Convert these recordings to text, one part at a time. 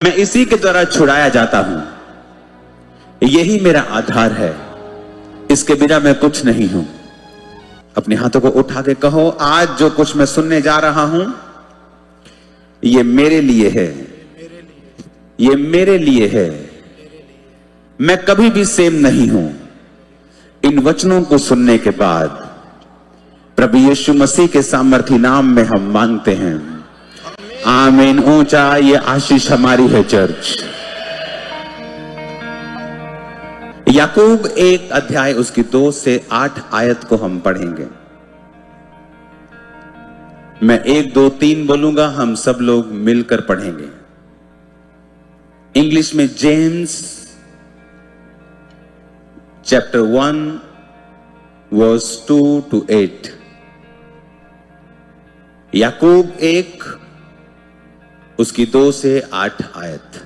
मैं इसी के द्वारा छुड़ाया जाता हूं। यही मेरा आधार है, इसके बिना मैं कुछ नहीं हूं। अपने हाथों को उठा के कहो, आज जो कुछ मैं सुनने जा रहा हूं ये मेरे लिए है, ये मेरे लिए है। मैं कभी भी सेम नहीं हूं। इन वचनों को सुनने के बाद प्रभु यीशु मसीह के सामर्थी नाम में हम मांगते हैं, आमीन। ऊंचा ये आशीष हमारी है चर्च। याकूब 1 अध्याय उसकी 2 से 8 आयत को हम पढ़ेंगे। मैं 1 2 3 बोलूंगा, हम सब लोग मिलकर पढ़ेंगे। इंग्लिश में जेम्स चैप्टर 1 वर्स 2 to 8। याकूब 1 उसकी 2 से 8 आयत।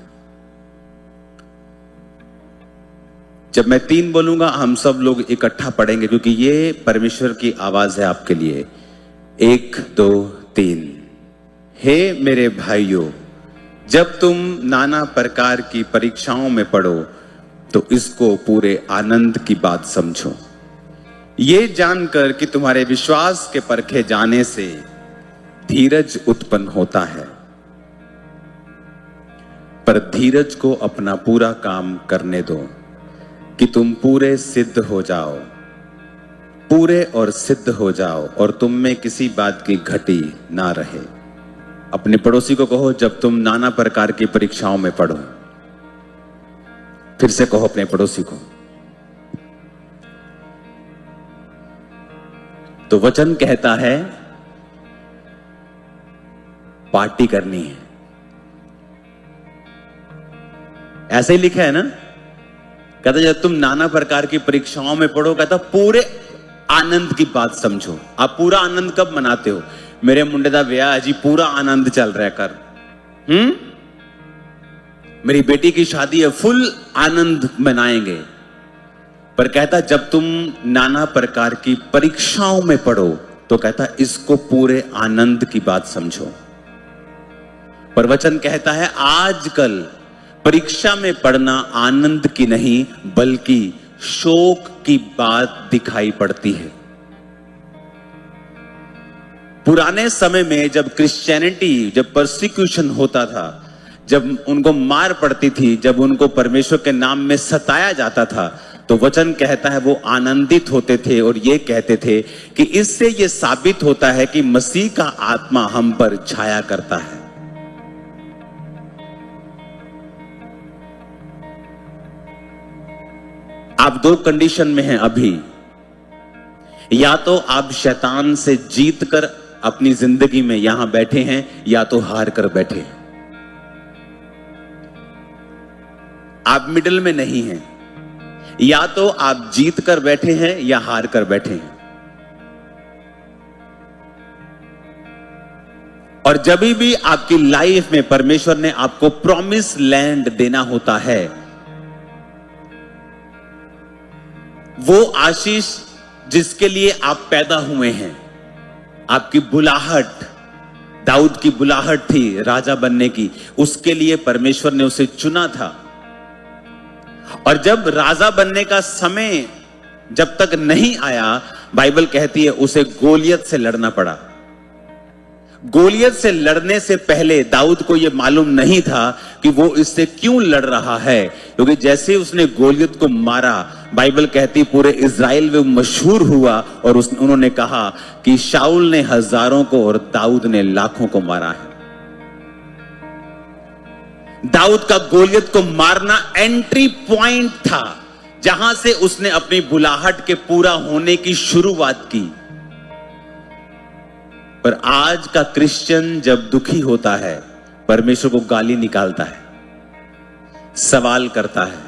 जब मैं 3 बोलूंगा हम सब लोग इकट्ठा पढ़ेंगे, क्योंकि ये परमेश्वर की आवाज है आपके लिए। 1 2 3। हे मेरे भाइयों, जब तुम नाना प्रकार की परीक्षाओं में पढ़ो तो इसको पूरे आनंद की बात समझो, ये जानकर कि तुम्हारे विश्वास के परखे जाने से धीरज उत्पन्न होता है। पर धीरज को अपना पूरा काम करने दो कि तुम पूरे सिद्ध हो जाओ, पूरे और सिद्ध हो जाओ, और तुम में किसी बात की घटी ना रहे। अपने पड़ोसी को कहो, जब तुम नाना प्रकार की परीक्षाओं में पढ़ो। फिर से कहो अपने पड़ोसी को। तो वचन कहता है पार्टी करनी है। ऐसे ही लिखा है ना, कहता जब तुम नाना प्रकार की परीक्षाओं में पढ़ो, कहता पूरे आनंद की बात समझो। आप पूरा आनंद कब मनाते हो? मेरे मुंडे दा ब्याह जी, पूरा आनंद चल रहा है कर। मेरी बेटी की शादी है, फुल आनंद मनाएंगे। पर कहता जब तुम नाना प्रकार की परीक्षाओं में पढ़ो तो कहता इसको पूरे आनंद की बात समझो। पर वचन कहता है आजकल परीक्षा में पढ़ना आनंद की नहीं बल्कि शोक की बात दिखाई पड़ती है। पुराने समय में जब क्रिश्चियनिटी, जब परसिक्यूशन होता था, जब उनको मार पड़ती थी, जब उनको परमेश्वर के नाम में सताया जाता था, तो वचन कहता है वो आनंदित होते थे और ये कहते थे कि इससे ये साबित होता है कि मसीह का आत्मा हम पर छाया करता है। आप 2 कंडीशन में हैं अभी। या तो आप शैतान से जीतकर अपनी जिंदगी में यहां बैठे हैं, या तो हार कर बैठे हैं। आप मिडिल में नहीं हैं। या तो आप जीत कर बैठे हैं या हार कर बैठे हैं। और जब भी आपकी लाइफ में परमेश्वर ने आपको प्रॉमिस लैंड देना होता है, वो आशीष जिसके लिए आप पैदा हुए हैं, आपकी बुलाहट, दाऊद की बुलाहट थी राजा बनने की, उसके लिए परमेश्वर ने उसे चुना था। और जब राजा बनने का समय जब तक नहीं आया, बाइबल कहती है उसे गोलियत से लड़ना पड़ा। गोलियत से लड़ने से पहले दाऊद को यह मालूम नहीं था कि वो इससे क्यों लड़ रहा है, क्योंकि जैसे ही उसने गोलियत को मारा, बाइबल कहती पूरे इज़राइल में मशहूर हुआ और उन्होंने कहा कि शाऊल ने हजारों को और दाऊद ने लाखों को मारा है। दाऊद का गोलियत को मारना एंट्री पॉइंट था, जहां से उसने अपनी बुलाहट के पूरा होने की शुरुआत की। पर आज का क्रिश्चियन जब दुखी होता है, परमेश्वर को गाली निकालता है, सवाल करता है,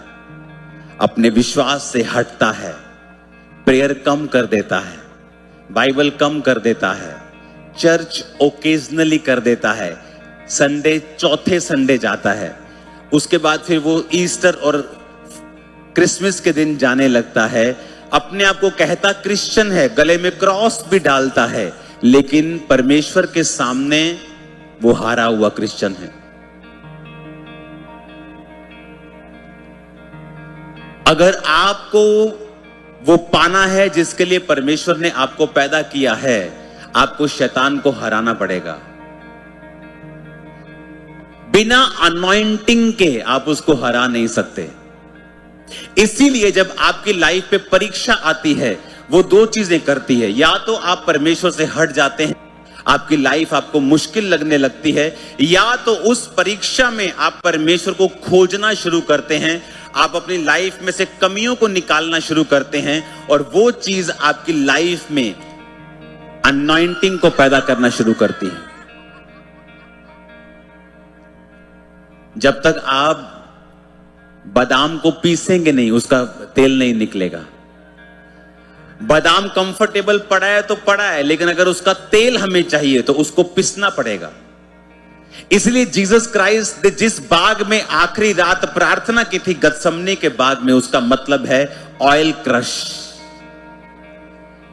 अपने विश्वास से हटता है, प्रेयर कम कर देता है, बाइबल कम कर देता है, चर्च ओकेजनली कर देता है, संडे चौथे संडे जाता है, उसके बाद फिर वो ईस्टर और क्रिसमस के दिन जाने लगता है, अपने आप को कहता क्रिश्चियन है, गले में क्रॉस भी डालता है, लेकिन परमेश्वर के सामने वो हारा हुआ क्रिश्चियन है। अगर आपको वो पाना है जिसके लिए परमेश्वर ने आपको पैदा किया है, आपको शैतान को हराना पड़ेगा। बिना अनॉइंटिंग के आप उसको हरा नहीं सकते। इसीलिए जब आपकी लाइफ पे परीक्षा आती है, वो दो चीजें करती है। या तो आप परमेश्वर से हट जाते हैं, आपकी लाइफ आपको मुश्किल लगने लगती है, या तो उस परीक्षा में आप परमेश्वर को खोजना शुरू करते हैं, आप अपनी लाइफ में से कमियों को निकालना शुरू करते हैं, और वो चीज आपकी लाइफ में अनॉइंटिंग को पैदा करना शुरू करती है। जब तक आप बादाम को पीसेंगे नहीं, उसका तेल नहीं निकलेगा। बादाम कंफर्टेबल पड़ा है तो पड़ा है, लेकिन अगर उसका तेल हमें चाहिए तो उसको पिसना पड़ेगा। इसलिए जीसस क्राइस्ट ने जिस बाग में आखिरी रात प्रार्थना की थी, गतसमने के बाग में, उसका मतलब है ऑयल क्रश।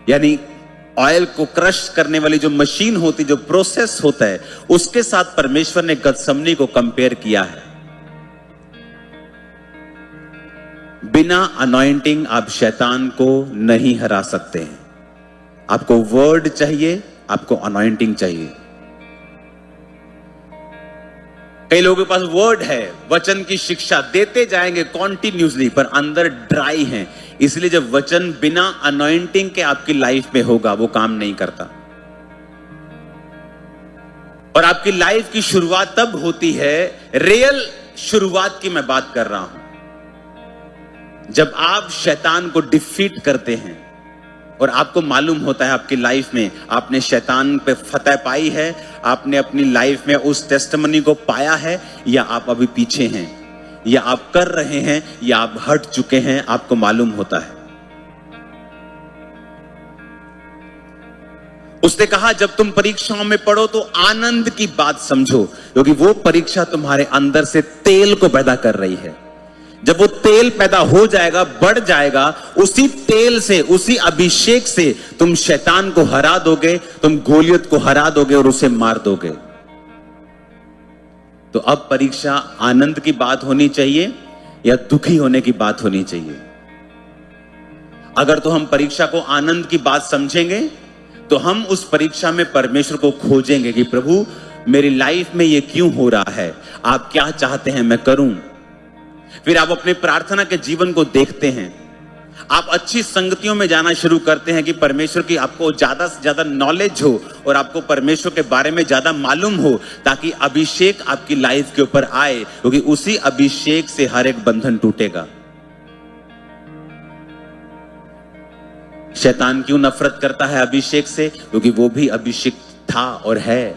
यानी ऑयल को क्रश करने वाली जो मशीन होती, जो प्रोसेस होता है, उसके साथ परमेश्वर ने गतसमने को कंपेयर किया है। बिना अनॉइंटिंग आप शैतान को नहीं हरा सकते हैं। आपको वर्ड चाहिए, आपको अनॉइंटिंग चाहिए। कई लोगों के पास वर्ड है, वचन की शिक्षा देते जाएंगे कॉन्टिन्यूसली, पर अंदर ड्राई हैं। इसलिए जब वचन बिना अनॉइंटिंग के आपकी लाइफ में होगा, वो काम नहीं करता। और आपकी लाइफ की शुरुआत तब होती है, रियल शुरुआत की मैं बात कर रहा हूं, जब आप शैतान को डिफीट करते हैं और आपको मालूम होता है आपकी लाइफ में आपने शैतान पे फतह पाई है, आपने अपनी लाइफ में उस टेस्टिमनी को पाया है, या आप अभी पीछे हैं, या आप कर रहे हैं, या आप हट चुके हैं, आपको मालूम होता है। उसने कहा जब तुम परीक्षाओं में पढ़ो तो आनंद की बात समझो, क्योंकि वो परीक्षा तुम्हारे अंदर से तेल को पैदा कर रही है। जब वो तेल पैदा हो जाएगा, बढ़ जाएगा, उसी तेल से, उसी अभिषेक से तुम शैतान को हरा दोगे, तुम गोलियत को हरा दोगे और उसे मार दोगे। तो अब परीक्षा आनंद की बात होनी चाहिए या दुखी होने की बात होनी चाहिए? अगर तो हम परीक्षा को आनंद की बात समझेंगे तो हम उस परीक्षा में परमेश्वर को खोजेंगे कि प्रभु मेरी लाइफ में ये क्यों हो रहा है, आप क्या चाहते हैं मैं करूं। फिर आप अपने प्रार्थना के जीवन को देखते हैं, आप अच्छी संगतियों में जाना शुरू करते हैं कि परमेश्वर की आपको ज्यादा से ज्यादा नॉलेज हो और आपको परमेश्वर के बारे में ज्यादा मालूम हो, ताकि अभिषेक आपकी लाइफ के ऊपर आए, क्योंकि उसी अभिषेक से हर एक बंधन टूटेगा। शैतान क्यों नफरत करता है अभिषेक से? क्योंकि वो भी अभिषेक था और है।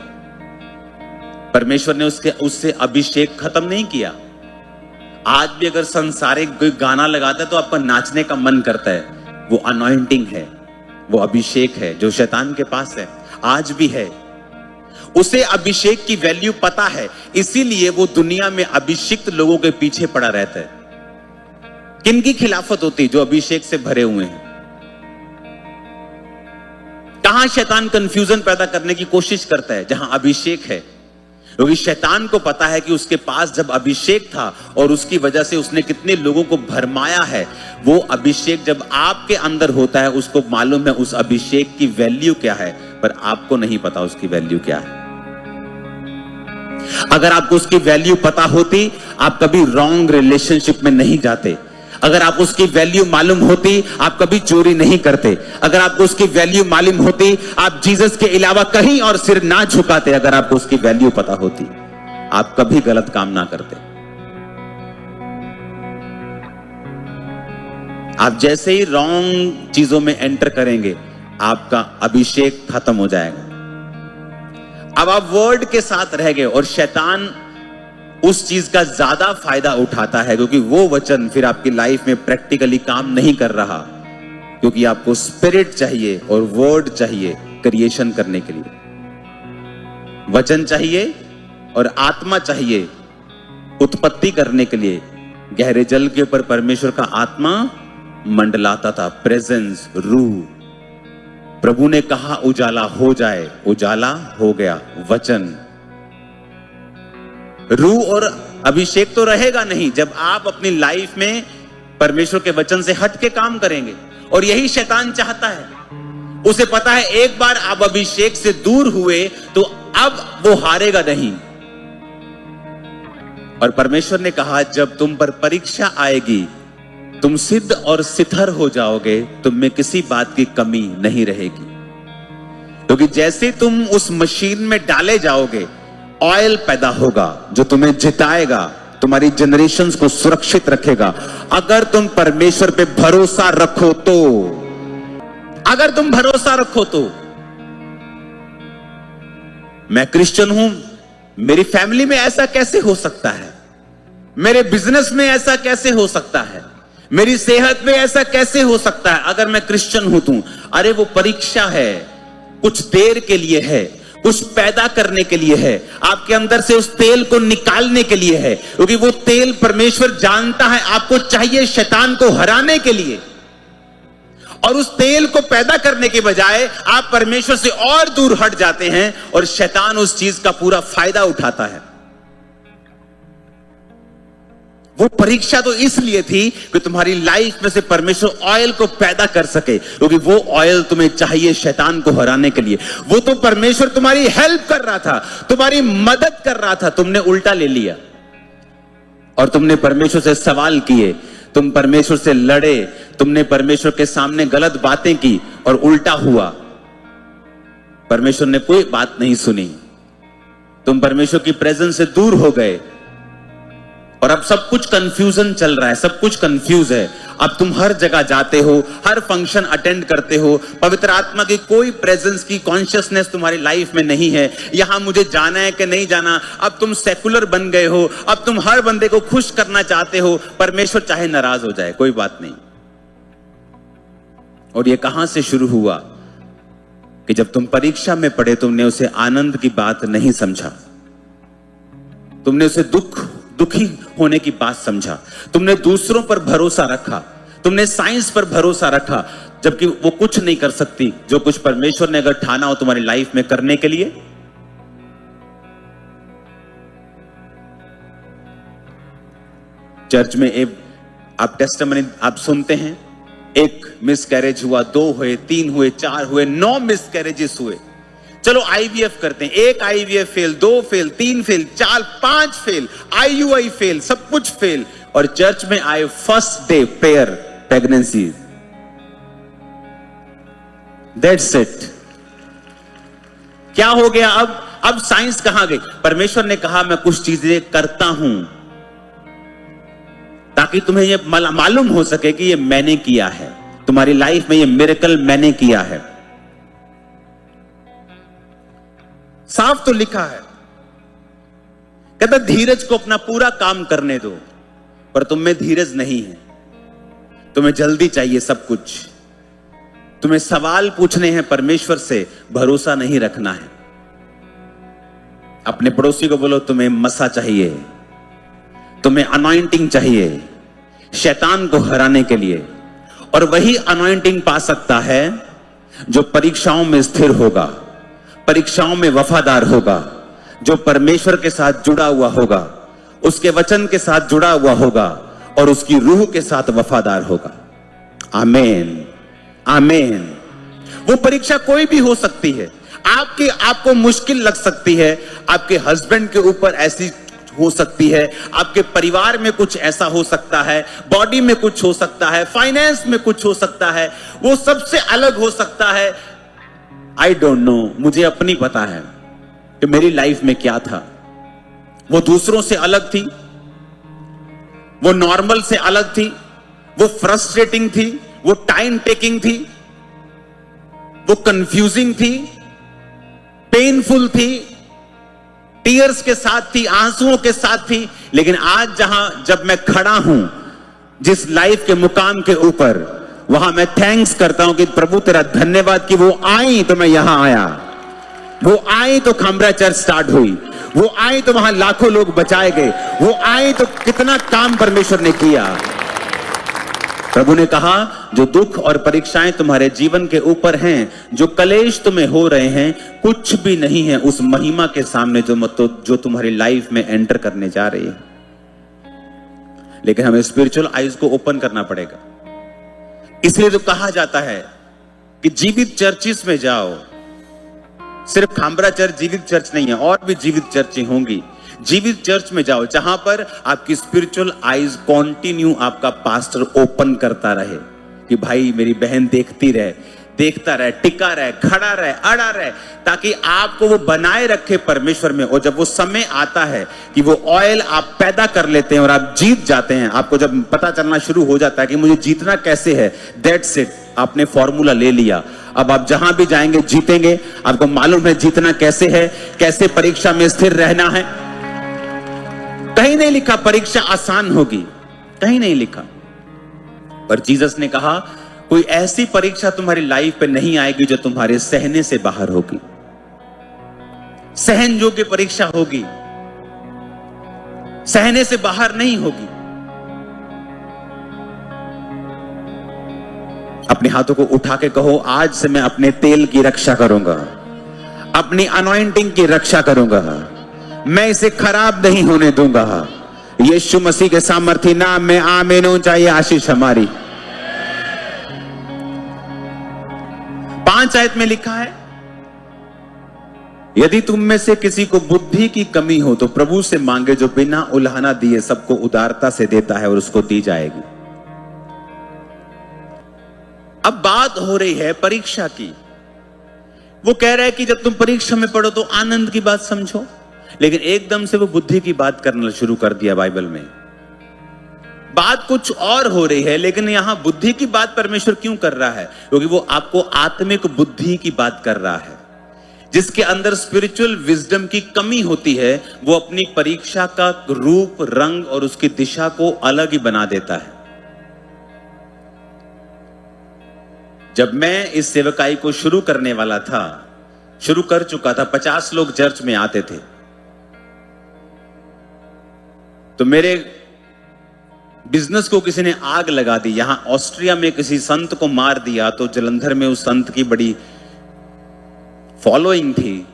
परमेश्वर ने उससे अभिषेक खत्म नहीं किया। आज भी अगर संसारिक कोई गाना लगाता है तो आपका नाचने का मन करता है, वो अनॉइंटिंग है, वो अभिषेक है जो शैतान के पास है, आज भी है। उसे अभिषेक की वैल्यू पता है, इसीलिए वो दुनिया में अभिषिक्त लोगों के पीछे पड़ा रहता है। किनकी खिलाफत होती? जो अभिषेक से भरे हुए हैं। कहां शैतान कंफ्यूजन पैदा करने की कोशिश करता है? जहां अभिषेक है। क्योंकि शैतान को पता है कि उसके पास जब अभिषेक था और उसकी वजह से उसने कितने लोगों को भरमाया है, वो अभिषेक जब आपके अंदर होता है उसको मालूम है उस अभिषेक की वैल्यू क्या है, पर आपको नहीं पता उसकी वैल्यू क्या है। अगर आपको उसकी वैल्यू पता होती, आप कभी रॉन्ग रिलेशनशिप में नहीं जाते। अगर आपको उसकी वैल्यू मालूम होती, आप कभी चोरी नहीं करते। अगर आपको उसकी वैल्यू मालूम होती, आप जीसस के अलावा कहीं और सिर ना झुकाते। अगर आपको उसकी वैल्यू पता होती, आप कभी गलत काम ना करते। आप जैसे ही रॉन्ग चीजों में एंटर करेंगे, आपका अभिषेक खत्म हो जाएगा। अब आप वर्ड के साथ रह गए और शैतान उस चीज का ज्यादा फायदा उठाता है, क्योंकि वो वचन फिर आपकी लाइफ में प्रैक्टिकली काम नहीं कर रहा, क्योंकि आपको स्पिरिट चाहिए और वर्ड चाहिए क्रिएशन करने के लिए। वचन चाहिए और आत्मा चाहिए उत्पत्ति करने के लिए। गहरे जल के ऊपर परमेश्वर का आत्मा मंडलाता था, प्रेजेंस, रूह। प्रभु ने कहा उजाला हो जाए, उजाला हो गया। वचन, रूह और अभिषेक तो रहेगा नहीं जब आप अपनी लाइफ में परमेश्वर के वचन से हट के काम करेंगे। और यही शैतान चाहता है। उसे पता है एक बार आप अभिषेक से दूर हुए तो अब वो हारेगा नहीं। और परमेश्वर ने कहा जब तुम पर परीक्षा आएगी तुम सिद्ध और सिथर हो जाओगे, तुम में किसी बात की कमी नहीं रहेगी। क्योंकि जैसे तुम उस मशीन में डाले जाओगे ऑयल पैदा होगा जो तुम्हें जिताएगा, तुम्हारी जनरेशंस को सुरक्षित रखेगा। अगर तुम परमेश्वर पे भरोसा रखो तो, अगर तुम भरोसा रखो तो। मैं क्रिश्चियन हूं, मेरी फैमिली में ऐसा कैसे हो सकता है, मेरे बिजनेस में ऐसा कैसे हो सकता है, मेरी सेहत में ऐसा कैसे हो सकता है। अगर मैं क्रिश्चियन हूं तो अरे वो परीक्षा है, कुछ देर के लिए है, कुछ पैदा करने के लिए है, आपके अंदर से उस तेल को निकालने के लिए है। क्योंकि वो तेल परमेश्वर जानता है आपको चाहिए शैतान को हराने के लिए। और उस तेल को पैदा करने के बजाय आप परमेश्वर से और दूर हट जाते हैं और शैतान उस चीज का पूरा फायदा उठाता है। वो परीक्षा तो इसलिए थी कि तुम्हारी लाइफ में से परमेश्वर ऑयल को पैदा कर सके, क्योंकि वो ऑयल तुम्हें चाहिए शैतान को हराने के लिए। वो तो परमेश्वर तुम्हारी हेल्प कर रहा था, तुम्हारी मदद कर रहा था, तुमने उल्टा ले लिया और तुमने परमेश्वर से सवाल किए, तुम परमेश्वर से लड़े, तुमने परमेश्वर के सामने गलत बातें की और उल्टा हुआ। परमेश्वर ने कोई बात नहीं सुनी, तुम परमेश्वर की प्रेजेंस से दूर हो गए और अब सब कुछ कंफ्यूजन चल रहा है, सब कुछ कंफ्यूज है। अब तुम हर जगह जाते हो, हर फंक्शन अटेंड करते हो, पवित्र आत्मा की कोई प्रेजेंस की कॉन्शियसनेस तुम्हारी लाइफ में नहीं है। यहां मुझे जाना है कि नहीं जाना, अब तुम सेकुलर बन गए हो, अब तुम हर बंदे को खुश करना चाहते हो, परमेश्वर चाहे नाराज हो जाए कोई बात नहीं। और ये कहां से शुरू हुआ कि जब तुम परीक्षा में पड़े तुमने उसे आनंद की बात नहीं समझा, तुमने उसे दुखी होने की बात समझा, तुमने दूसरों पर भरोसा रखा, तुमने साइंस पर भरोसा रखा, जबकि वो कुछ नहीं कर सकती जो कुछ परमेश्वर ने अगर ठाना हो तुम्हारी लाइफ में करने के लिए। चर्च में एक आप टेस्टिमनी आप सुनते हैं, एक मिसकैरेज हुआ, 2 हुए, 3 हुए, 4 हुए, 9 मिसकैरेजेस हुए। चलो आईवीएफ करते हैं, 1 IVF fail, 2 fail, 3 fail, 4, 5 fail, IUI fail, सब कुछ फेल। और चर्च में आए first day pair pregnancy, that's it. क्या हो गया अब साइंस कहां गई? परमेश्वर ने कहा मैं कुछ चीजें करता हूं ताकि तुम्हें यह मालूम हो सके कि ये मैंने किया है, तुम्हारी लाइफ में ये मिरेकल मैंने किया है। साफ तो लिखा है, कहता धीरज को अपना पूरा काम करने दो, पर तुम में धीरज नहीं है, तुम्हें जल्दी चाहिए सब कुछ, तुम्हें सवाल पूछने हैं परमेश्वर से, भरोसा नहीं रखना है। अपने पड़ोसी को बोलो तुम्हें मसा चाहिए, तुम्हें अनॉइंटिंग चाहिए शैतान को हराने के लिए। और वही अनॉइंटिंग पा सकता है जो परीक्षाओं में स्थिर होगा, परीक्षाओं में वफादार होगा, जो परमेश्वर के साथ जुड़ा हुआ होगा, उसके वचन के साथ जुड़ा हुआ होगा और उसकी रूह के साथ वफादार होगा। आमीन, आमीन। वो परीक्षा कोई भी हो सकती है, आपको मुश्किल लग सकती है, आपके हस्बैंड के ऊपर ऐसी हो सकती है, आपके परिवार में कुछ ऐसा हो सकता है, बॉडी में कुछ हो सकता है, फाइनेंस में कुछ हो सकता है, वो सबसे अलग हो सकता है। आई डोंट नो, मुझे अपनी पता है कि मेरी लाइफ में क्या था। वो दूसरों से अलग थी, वो नॉर्मल से अलग थी, वो फ्रस्ट्रेटिंग थी, वो टाइम टेकिंग थी, वो कंफ्यूजिंग थी, पेनफुल थी, टीयर्स के साथ थी, आंसुओं के साथ थी। लेकिन आज जब मैं खड़ा हूं जिस लाइफ के मुकाम के ऊपर, वहां मैं थैंक्स करता हूं कि प्रभु तेरा धन्यवाद कि वो आई तो मैं यहां आया, वो आई तो खमरा चर्च स्टार्ट हुई, वो आई तो वहां लाखों लोग बचाए गए, वो आई तो कितना काम परमेश्वर ने किया। प्रभु ने कहा जो दुख और परीक्षाएं तुम्हारे जीवन के ऊपर हैं, जो कलेश तुम्हें हो रहे हैं, कुछ भी नहीं है उस महिमा के सामने जो तुम्हारी लाइफ में एंटर करने जा रही है। लेकिन हमें स्पिरिचुअल आईज को ओपन करना पड़ेगा। इसलिए तो कहा जाता है कि जीवित चर्चिस में जाओ। सिर्फ खामरा चर्च जीवित चर्च नहीं है, और भी जीवित चर्चें होंगी। जीवित चर्च में जाओ जहां पर आपकी स्पिरिचुअल आईज कॉन्टिन्यू आपका पास्टर ओपन करता रहे कि भाई मेरी बहन देखती रहे, देखता रहे, टिका रहे, खड़ा रहे, अड़ा रहे, ताकि आपको वो बनाए रखे परमेश्वर में। और जब वो समय आता है कि वो ऑयल आप पैदा कर लेते हैं और आप जीत जाते हैं, आपको जब पता चलना शुरू हो जाता है कि मुझे जीतना कैसे है, दैट्स इट, आपने फॉर्मूला ले लिया। अब आप जहां भी जाएंगे जीतेंगे। आपको मालूम है जीतना कैसे है, कैसे परीक्षा में स्थिर रहना है। कहीं नहीं लिखा परीक्षा आसान होगी, कहीं नहीं लिखा। पर जीसस ने कहा कोई ऐसी परीक्षा तुम्हारी लाइफ पे नहीं आएगी जो तुम्हारे सहने से बाहर होगी। सहन योग्य परीक्षा होगी, सहने से बाहर नहीं होगी। अपने हाथों को उठा के कहो, आज से मैं अपने तेल की रक्षा करूंगा, अपनी अनॉइंटिंग की रक्षा करूंगा, मैं इसे खराब नहीं होने दूंगा। यीशु मसीह के सामर्थ्य नाम में आमीन हो। चाहिए आशीष हमारी। 5 आयत में लिखा है, यदि तुम में से किसी को बुद्धि की कमी हो तो प्रभु से मांगे जो बिना उलाहना दिए सबको उदारता से देता है और उसको दी जाएगी। अब बात हो रही है परीक्षा की। वो कह रहा है कि जब तुम परीक्षा में पढ़ो तो आनंद की बात समझो, लेकिन एकदम से वो बुद्धि की बात करना शुरू कर दिया। बाइबल में बात कुछ और हो रही है, लेकिन यहां बुद्धि की बात परमेश्वर क्यों कर रहा है? क्योंकि वो आपको आत्मिक बुद्धि की बात कर रहा है। जिसके अंदर स्पिरिचुअल विजडम की कमी होती है, वो अपनी परीक्षा का रूप, रंग और उसकी दिशा को अलग ही बना देता है। जब मैं इस सेवकाई को शुरू करने वाला था, शुरू कर चुका था, 50 लोग चर्च में आते थे, तो मेरे बिजनेस को किसी ने आग लगा दी। यहां ऑस्ट्रिया में किसी संत को मार दिया, तो जलंधर में उस संत की बड़ी फॉलोइंग थी,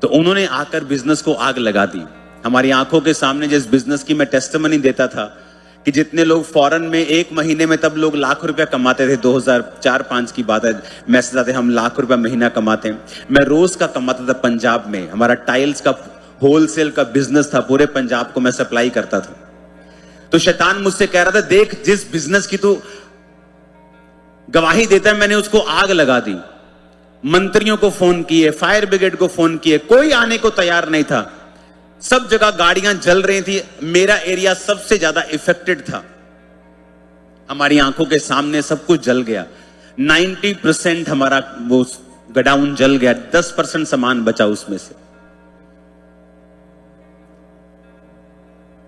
तो उन्होंने आकर बिजनेस को आग लगा दी। हमारी आंखों के सामने जिस बिजनेस की मैं टेस्टिमनी देता था कि जितने लोग फॉरेन में 1 महीने में तब लोग लाख रुपया कमाते थे, 2004-5 की बात है, मैसेज आते हम लाख रुपया महीना कमाते हैं। मैं रोज का कमाता था पंजाब में। हमारा टाइल्स का होलसेल का बिजनेस था, पूरे पंजाब को मैं सप्लाई करता था। तो शैतान मुझसे कह रहा था, देख जिस बिजनेस की तू गवाही देता है, मैंने उसको आग लगा दी। मंत्रियों को फोन किए, फायर ब्रिगेड को फोन किए, कोई आने को तैयार नहीं था। सब जगह गाड़ियां जल रही थी, मेरा एरिया सबसे ज्यादा इफेक्टेड था। हमारी आंखों के सामने सब कुछ जल गया। 90% हमारा वो गोडाउन जल गया, 10% सामान बचा उसमें से।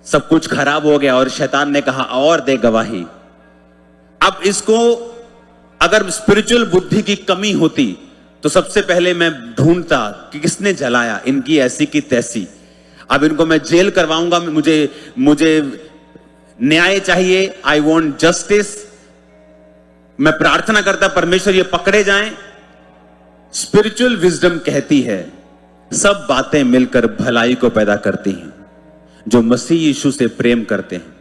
सब कुछ खराब हो गया और शैतान ने कहा और दे गवाही। अब इसको अगर स्पिरिचुअल बुद्धि की कमी होती तो सबसे पहले मैं ढूंढता कि किसने जलाया, इनकी ऐसी की तैसी। अब इनको मैं जेल करवाऊंगा, मुझे न्याय चाहिए, आई वॉन्ट जस्टिस। मैं प्रार्थना करता परमेश्वर ये पकड़े जाएं। स्पिरिचुअल विजडम कहती है सब बातें मिलकर भलाई को पैदा करती हैं जो मसीह यीशु से प्रेम करते हैं।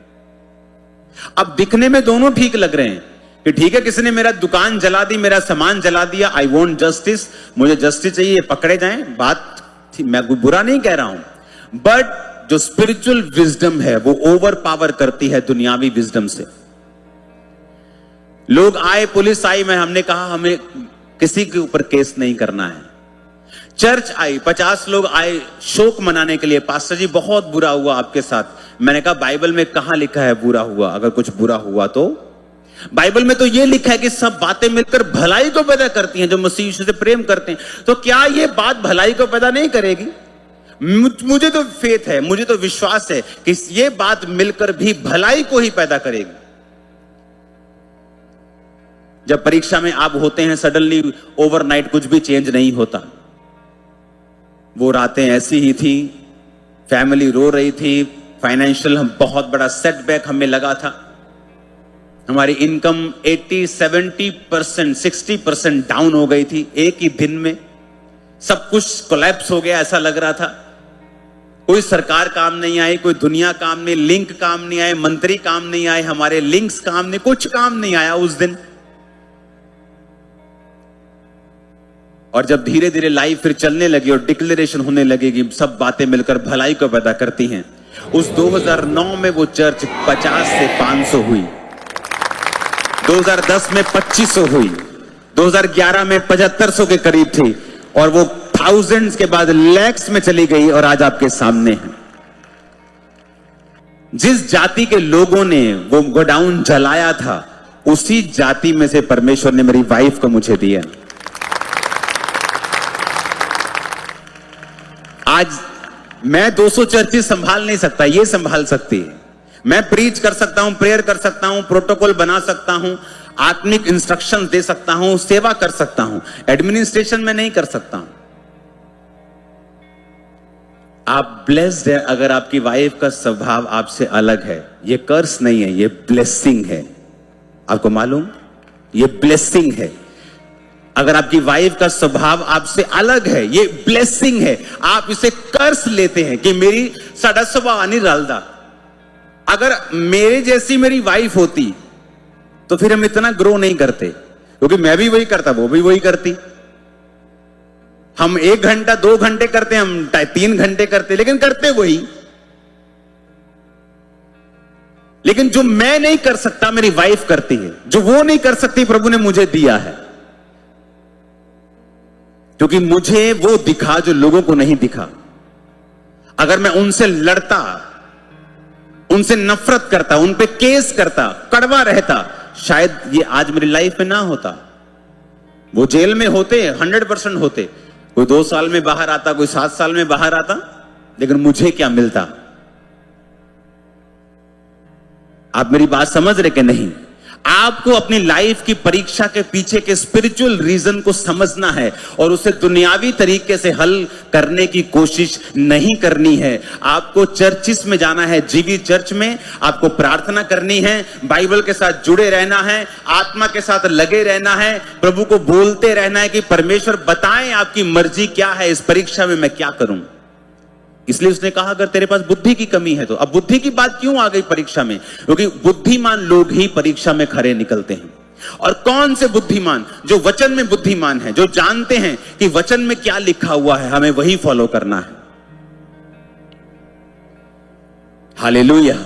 अब दिखने में दोनों ठीक लग रहे हैं कि ठीक है, किसी ने मेरा दुकान जला दी, मेरा सामान जला दिया, आई वॉन्ट जस्टिस, मुझे जस्टिस चाहिए, पकड़े जाएं। बात मैं बुरा नहीं कह रहा हूं, बट जो स्पिरिचुअल विजडम है वो ओवर पावर करती है दुनियावी विजडम से। लोग आए, पुलिस आई, हमने कहा हमें किसी के ऊपर केस नहीं करना है। चर्च आई, 50 लोग आए शोक मनाने के लिए, पास्टर जी बहुत बुरा हुआ आपके साथ। मैंने कहा बाइबल में कहां लिखा है बुरा हुआ? अगर कुछ बुरा हुआ तो बाइबल में तो यह लिखा है कि सब बातें मिलकर भलाई को पैदा करती हैं जो मसीह यीशु से प्रेम करते हैं। तो क्या यह बात भलाई को पैदा नहीं करेगी? मुझे तो फेथ है, मुझे तो विश्वास है कि यह बात मिलकर भी भलाई को ही पैदा करेगी। जब परीक्षा में आप होते हैं, सडनली ओवरनाइट कुछ भी चेंज नहीं होता। वो रातें ऐसी ही थी, फैमिली रो रही थी, फाइनेंशियल बहुत बड़ा सेटबैक हमें लगा था। हमारी इनकम 80, 70%, 60% डाउन हो गई थी एक ही दिन में। सब कुछ कोलैप्स हो गया ऐसा लग रहा था। कोई सरकार काम नहीं आई, कोई दुनिया काम नहीं, लिंक काम नहीं आए, मंत्री काम नहीं आए, हमारे लिंक्स काम नहीं, कुछ काम नहीं आया उस दिन। और जब धीरे धीरे लाइफ फिर चलने लगी और डिक्लेरेशन होने लगेगी, सब बातें मिलकर भलाई को पैदा करती हैं। उस 2009 में वो चर्च 50 से 500 हुई, 2010 में 2500 हुई, 2011 में 7500 के करीब थी, और वो थाउजेंड्स के बाद लैक्स में चली गई, और आज आपके सामने है। जिस जाति के लोगों ने वो गोडाउन जलाया था, उसी जाति में से परमेश्वर ने मेरी वाइफ को मुझे दिया। आज मैं 200 चर्चेस संभाल नहीं सकता, ये संभाल सकती है। मैं प्रीच कर सकता हूं, प्रेयर कर सकता हूं, प्रोटोकॉल बना सकता हूं, आत्मिक इंस्ट्रक्शंस दे सकता हूं, सेवा कर सकता हूं, एडमिनिस्ट्रेशन में नहीं कर सकता हूं। आप ब्लेस्ड है अगर आपकी वाइफ का स्वभाव आपसे अलग है। ये कर्स नहीं है, ये ब्लेसिंग है। आपको मालूम, ये ब्लेसिंग है। अगर आपकी वाइफ का स्वभाव आपसे अलग है, ये ब्लेसिंग है। आप इसे कर्स लेते हैं कि मेरी साडा स्वभाव नहीं रलदा। अगर मेरे जैसी मेरी वाइफ होती तो फिर हम इतना ग्रो नहीं करते, क्योंकि मैं भी वही करता, वो भी वही करती। हम 1 घंटा 2 घंटे करते, हम 3 घंटे करते, लेकिन करते वही। लेकिन जो मैं नहीं कर सकता मेरी वाइफ करती है, जो वो नहीं कर सकती प्रभु ने मुझे दिया है, क्योंकि मुझे वो दिखा जो लोगों को नहीं दिखा। अगर मैं उनसे लड़ता, उनसे नफरत करता, उन पे केस करता, कड़वा रहता, शायद ये आज मेरी लाइफ में ना होता। वो जेल में होते, 100% होते। कोई 2 साल में बाहर आता, कोई 7 साल में बाहर आता, लेकिन मुझे क्या मिलता? आप मेरी बात समझ रहे कि नहीं? आपको अपनी लाइफ की परीक्षा के पीछे के स्पिरिचुअल रीजन को समझना है और उसे दुनियावी तरीके से हल करने की कोशिश नहीं करनी है। आपको चर्चिस में जाना है, जीवी चर्च में आपको प्रार्थना करनी है, बाइबल के साथ जुड़े रहना है, आत्मा के साथ लगे रहना है, प्रभु को बोलते रहना है कि परमेश्वर बताएं आपकी मर्जी क्या है, इस परीक्षा में मैं क्या करूं। इसलिए उसने कहा अगर तेरे पास बुद्धि की कमी है तो। अब बुद्धि की बात क्यों आ गई परीक्षा में? क्योंकि बुद्धिमान लोग ही परीक्षा में खरे निकलते हैं। और कौन से बुद्धिमान? जो वचन में बुद्धिमान है, जो जानते हैं कि वचन में क्या लिखा हुआ है, हमें वही फॉलो करना है। हालेलुया।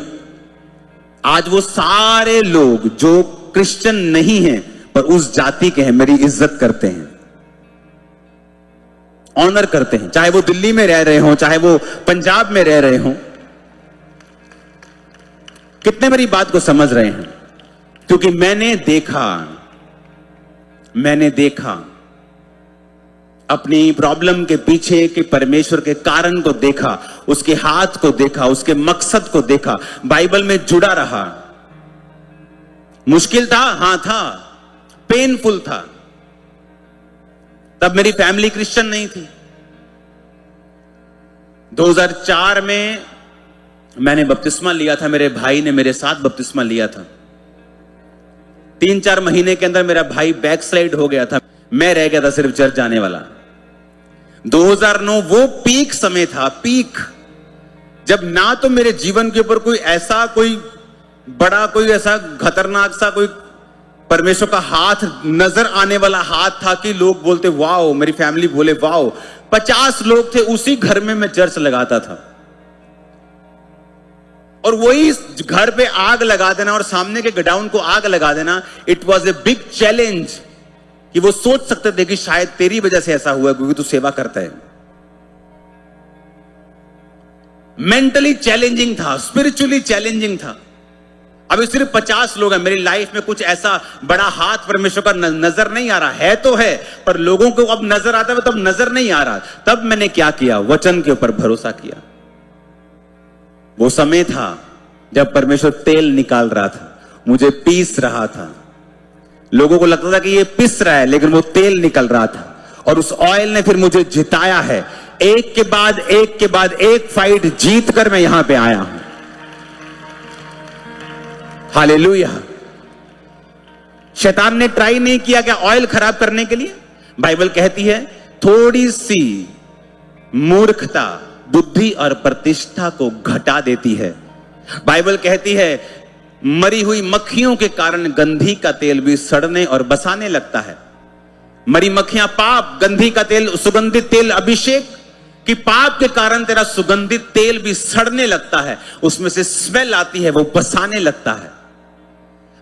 आज वो सारे लोग जो क्रिश्चियन नहीं हैं पर उस जाति के हैं, मेरी इज्जत करते हैं, ऑनर करते हैं, चाहे वो दिल्ली में रह रहे हो, चाहे वो पंजाब में रह रहे हो। कितने मेरी बात को समझ रहे हैं? क्योंकि मैंने देखा अपनी प्रॉब्लम के पीछे के परमेश्वर के कारण को देखा, उसके हाथ को देखा, उसके मकसद को देखा, बाइबल में जुड़ा रहा। मुश्किल था, हां था, पेनफुल था। तब मेरी फैमिली क्रिश्चियन नहीं थी। 2004 में मैंने बपतिस्मा लिया था, मेरे भाई ने मेरे साथ बपतिस्मा लिया था। 3-4 महीने के अंदर मेरा भाई बैकस्लाइड हो गया था, मैं रह गया था सिर्फ चर्च जाने वाला। 2009 वो पीक समय था, पीक, जब ना तो मेरे जीवन के ऊपर कोई ऐसा कोई ऐसा खतरनाक सा कोई परमेश्वर का हाथ नजर आने वाला हाथ था कि लोग बोलते वाओ, मेरी फैमिली बोले वाओ। 50 लोग थे, उसी घर में मैं चर्च लगाता था। और वही घर पे आग लगा देना और सामने के गोडाउन को आग लगा देना, it was a big challenge. कि वो सोच सकते थे कि शायद तेरी वजह से ऐसा हुआ क्योंकि तू सेवा करता है। मेंटली चैलेंजिंग था, स्पिरिचुअली चैलेंजिंग था। अभी सिर्फ 50 लोग हैं, मेरी लाइफ में कुछ ऐसा बड़ा हाथ परमेश्वर का नजर नहीं आ रहा है, तो है पर लोगों को अब नजर आता है, तब नजर नहीं आ रहा। तब मैंने क्या किया? वचन के ऊपर भरोसा किया। वो समय था जब परमेश्वर तेल निकाल रहा था, मुझे पीस रहा था। लोगों को लगता था कि ये पिस रहा है, लेकिन वो तेल निकल रहा था और उस ऑयल ने फिर मुझे जिताया है। एक के बाद एक फाइट जीत कर मैं यहां पे आया हूं। हालेलुया। शैतान ने ट्राई नहीं किया क्या ऑयल खराब करने के लिए? बाइबल कहती है थोड़ी सी मूर्खता, बुद्धि और प्रतिष्ठा को घटा देती है। बाइबल कहती है मरी हुई मक्खियों के कारण गंधी का तेल भी सड़ने और बसाने लगता है। मरी मक्खियां पाप, गंधी का तेल सुगंधित तेल अभिषेक कि पाप के कारण तेरा सुगंधित तेल भी सड़ने लगता है, उसमें से स्मेल आती है, वो बसाने लगता है।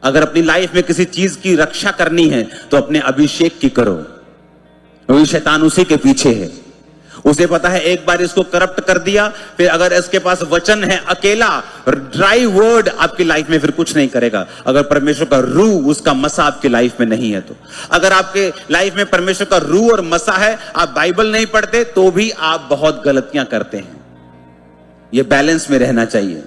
अगर अपनी लाइफ में किसी चीज की रक्षा करनी है तो अपने अभिषेक की करो। वही शैतान उसी के पीछे है। उसे पता है एक बार इसको करप्ट कर दिया, फिर अगर इसके पास वचन है अकेला, ड्राई वर्ड आपकी लाइफ में फिर कुछ नहीं करेगा। अगर परमेश्वर का रूह, उसका मसा आपकी लाइफ में नहीं है तो। अगर आपके लाइफ में परमेश्वर का रूह और मसा है, आप बाइबल नहीं पढ़ते तो भी आप बहुत गलतियां करते हैं। यह बैलेंस में रहना चाहिए।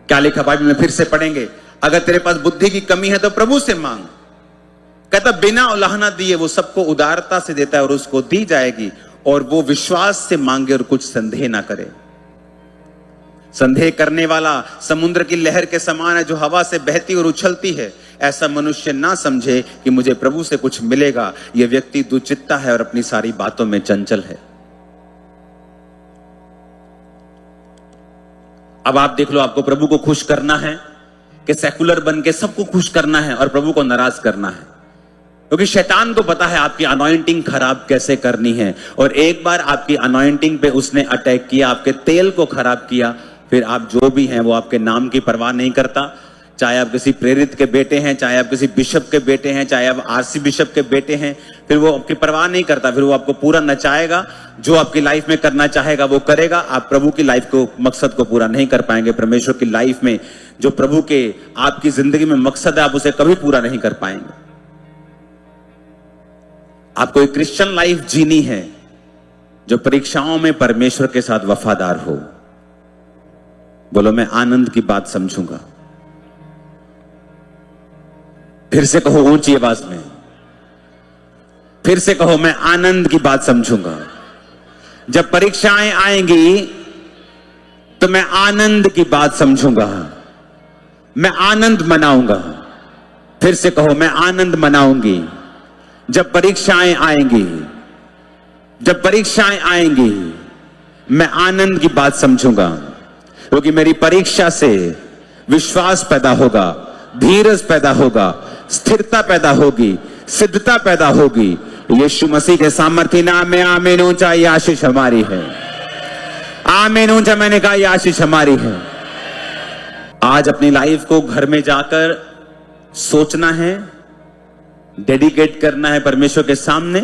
क्या लिखा बाइबल में, फिर से पढ़ेंगे। अगर तेरे पास बुद्धि की कमी है तो प्रभु से मांग। कहता बिना उलाहना दिए वो सबको उदारता से देता है और उसको दी जाएगी, और वो विश्वास से मांगे और कुछ संदेह ना करे। संदेह करने वाला समुद्र की लहर के समान है जो हवा से बहती और उछलती है। ऐसा मनुष्य ना समझे कि मुझे प्रभु से कुछ मिलेगा। यह व्यक्ति दुचित्ता है और अपनी सारी बातों में चंचल है। अब आप देख लो, आपको प्रभु को खुश करना है कि सेकुलर बन के सबको खुश करना है और प्रभु को नाराज करना है? क्योंकि शैतान को पता है आपकी अनॉइंटिंग खराब कैसे करनी है, और एक बार आपकी अनॉइंटिंग पे उसने अटैक किया, आपके तेल को खराब किया, फिर आप जो भी हैं वो आपके नाम की परवाह नहीं करता। चाहे आप किसी प्रेरित के बेटे हैं, चाहे आप किसी बिशप के बेटे हैं, चाहे आप आरसी बिशप के बेटे हैं, फिर वो आपकी परवाह नहीं करता। फिर वो आपको पूरा नचाएगा, जो आपकी लाइफ में करना चाहेगा वो करेगा। आप प्रभु की लाइफ को, मकसद को पूरा नहीं कर पाएंगे। परमेश्वर की लाइफ में जो प्रभु के आपकी जिंदगी में मकसद है, आप उसे कभी पूरा नहीं कर पाएंगे। आपको एक क्रिश्चियन लाइफ जीनी है जो परीक्षाओं में परमेश्वर के साथ वफादार हो। बोलो मैं आनंद की बात समझूंगा। फिर से कहो ऊंची आवाज में, फिर से कहो मैं आनंद की बात समझूंगा। जब परीक्षाएं आएंगी तो मैं आनंद की बात समझूंगा, मैं आनंद मनाऊंगा। फिर से कहो मैं आनंद मनाऊंगी। जब परीक्षाएं आएंगी, जब परीक्षाएं आएंगी मैं आनंद की बात समझूंगा, क्योंकि मेरी परीक्षा से विश्वास पैदा होगा, धीरज पैदा होगा, स्थिरता पैदा होगी, सिद्धता पैदा होगी। यीशु मसीह के सामर्थ्य नाम में आमीन ऊंचा, ये आशीष हमारी है। आमीन ऊंचा, मैंने कहा ये आशीष हमारी है। आज अपनी लाइफ को घर में जाकर सोचना है, डेडिकेट करना है परमेश्वर के सामने,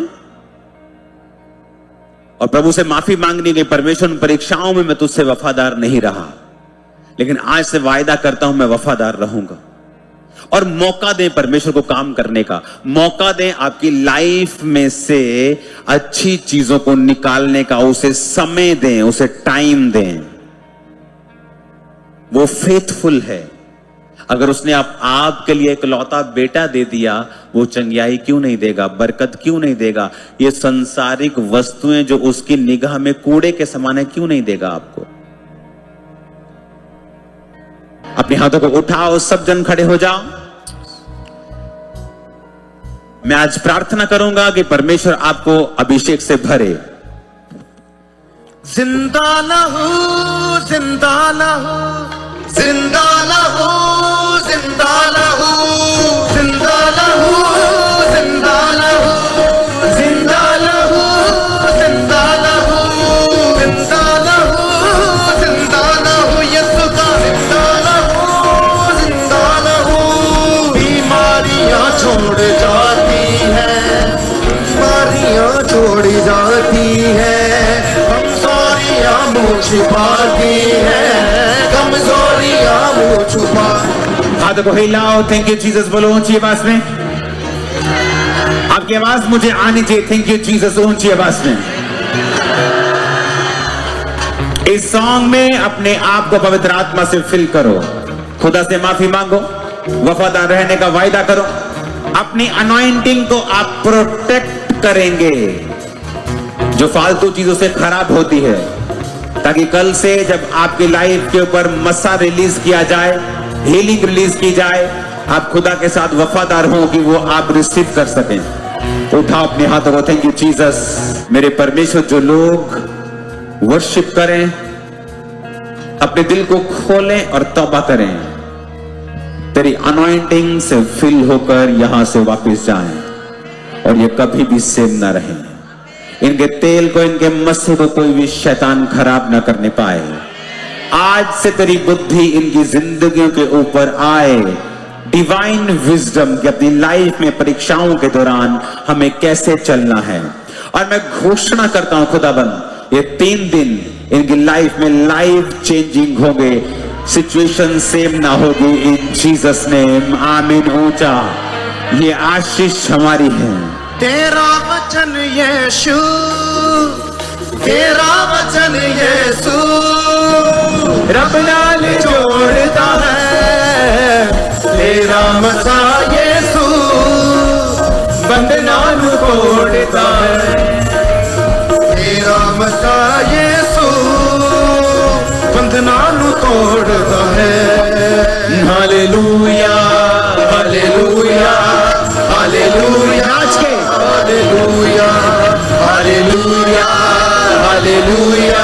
और प्रभु से माफी मांगनी कि परमेश्वर परीक्षाओं में मैं तुझसे वफादार नहीं रहा, लेकिन आज से वायदा करता हूं मैं वफादार रहूंगा। और मौका दें परमेश्वर को काम करने का, मौका दें आपकी लाइफ में से अच्छी चीजों को निकालने का, उसे समय दें, उसे टाइम दें। वो फेथफुल है। अगर उसने आपके लिए इकलौता बेटा दे दिया, वो चंगियाई क्यों नहीं देगा, बरकत क्यों नहीं देगा? ये संसारिक वस्तुएं जो उसकी निगाह में कूड़े के समान है, क्यों नहीं देगा आपको? अपने हाथों को उठाओ, सब जन खड़े हो जाओ। मैं आज प्रार्थना करूंगा कि परमेश्वर आपको अभिषेक से भरे। जिंदा न हो, जिंदा न हो, जिंदा न हो, जिंदा न हो, जिंदा न हो, जिंदा न हो, जिंदा न हो, जिंदा न हो, जिंदा न हो, जिंदा न हो, यीशु का जिंदा न हो, जिंदा न हो। बीमारियां छोड़ जाती है, बीमारियां छोड़ी जाती है, कमजोरियां मुँह छिपाती है, कमजोरियां मुँह छुपा। हाथों को हिलाओ, थैंक यू जीसस बोलो ऊंची आवाज में। आपकी आवाज मुझे आनी चाहिए, थैंक यू जीसस ऊंची आवाज में। इस सॉन्ग में अपने आप को पवित्र आत्मा से फिल करो, खुदा से माफी मांगो, वफादार रहने का वायदा करो। अपनी अनॉइंटिंग को आप प्रोटेक्ट करेंगे जो फालतू चीजों से खराब होती है, ताकि कल से जब आपकी लाइफ के ऊपर मसा रिलीज किया जाए, हीलिंग रिलीज की जाए, आप खुदा के साथ वफादार हो कि वो आप रिसीव कर सकें। उठा अपने हाथों को। Thank you Jesus. मेरे परमेश्वर, जो लोग वर्शिप करें अपने दिल को खोलें और तौबा करें, तेरी अनॉइंटिंग से फिल होकर यहां से वापस जाएं और ये कभी भी सेम ना रहे। इनके तेल को, इनके मस्से को कोई भी शैतान खराब ना करने पाए। आज से तेरी बुद्धि इनकी जिंदगियों के ऊपर आए, डिवाइन विजडम कि अपनी लाइफ में परीक्षाओं के दौरान हमें कैसे चलना है। और मैं घोषणा करता हूं खुदाबंद, ये 3 दिन इनकी लाइफ में लाइफ चेंजिंग होंगे, सिचुएशन सेम ना होगी। इन जीसस नेम आमीन। ऊंचा ये आशीष हमारी है। तेरा वचन यीशु, तेरा वचन यीशु रब नाल जोड़ता है। तेरा मसा यीशु बंधनां नूं तोड़ता है। तेरा मसा यीशु बंधनां नूं तोड़ता है। Hallelujah hallelujah hallelujah. आज के हालेलुया हालेलुया हालेलुया